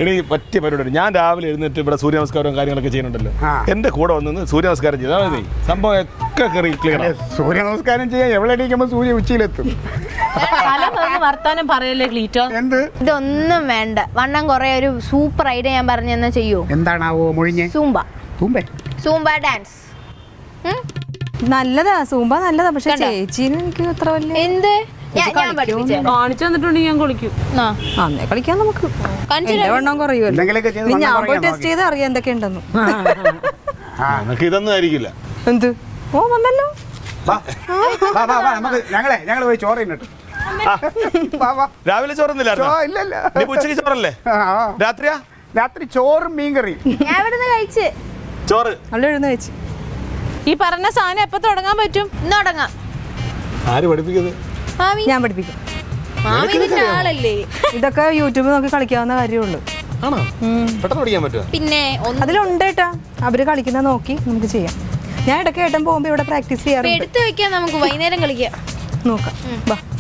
ഇനി പറ്റിയ പരിപാടി. ഞാൻ രാവിലെ എഴുന്നേറ്റ് ഇവിടെ സൂര്യ നമസ്കാരവും കാര്യങ്ങളൊക്കെ ചെയ്യുന്നുണ്ടല്ലോ. എന്റെ കൂടെ വന്ന് സൂര്യ നമസ്കാരം ചെയ്താൽ മതി, സംഭവം ഒക്കെ ക്ലിയർ. സൂര്യ നമസ്കാരം ചെയ്യാൻ എവിടെ അടിക്കുമ്പോൾ സൂര്യ ഉച്ചയിലെത്തും. വർത്താനം പറയല്ലേ ക്ലീറ്റോ. എന്ത് ഇതൊന്നും വേണ്ട, വണ്ണം കുറെ ഒരു സൂപ്പർ ഐഡിയ ഞാൻ പറഞ്ഞു തന്നാ ചെയ്യൂ. എന്താണാവോ മൊഴിഞ്ഞ്? സൂംബ ഡാൻസ് നല്ലതാ, സൂമ്പ നല്ലതാ. പക്ഷെ ചേച്ചീന് എനിക്ക് അത്ര വലിയ എന്ത് കാണിച്ചു തന്നിട്ടുണ്ടെങ്കിൽ ഞാൻ കളിക്കും. അന്നേ കളിക്കാൻ നമുക്ക്. എന്റെ വണ്ണം കുറയുമല്ലോ. ഞാൻ പോയി ടെസ്റ്റ് ചെയ്ത് അറിയാം എന്തൊക്കെ ഉണ്ടെന്ന്. നമുക്ക് ഇതൊന്നും ആയിരിക്കില്ല. എന്ത്? ഓ വന്നല്ലോ. ഞങ്ങള് പോയി ചോറ് തിന്നിട്ട്. രാവിലെ ചോറൊന്നുമില്ല, ഉച്ചക്ക് ചോറല്ലേ? രാത്രിയാ? രാത്രി ചോറും മീൻകറി. ഞാൻ ഇവിടുന്ന് കഴിച്ച് ചോറ് അവിടെ എഴുന്ന വെച്ച്. ഈ പറഞ്ഞ സാധനം എപ്പോ തുടങ്ങാൻ പറ്റും? ഇന്ന് തുടങ്ങാം. ആര് പഠിപ്പിക്കുന്നത്? ഞാൻ പഠിപ്പിക്കും. മാമി ഇതിന്റെ ആളല്ലേ? ഇതൊക്കെ യൂട്യൂബിൽ നോക്കി കളിക്കാവുന്ന കാര്യമുള്ളൂ. ആണോ? പെട്ടെന്ന് പഠിക്കാൻ പറ്റുമോ? പിന്നെ അതിലുണ്ട് കേട്ടാ, അവര് കളിക്കുന്ന നോക്കി നമുക്ക് ചെയ്യാം. ഞാൻ ഇടയ്ക്ക് ഏട്ടൻ പോകുമ്പോ ഇവിടെ പ്രാക്ടീസ് ചെയ്യാറുണ്ട്. എടുത്തു വെക്കാം, നമുക്ക് വൈകുന്നേരം കളിക്കാം. നോക്കാം.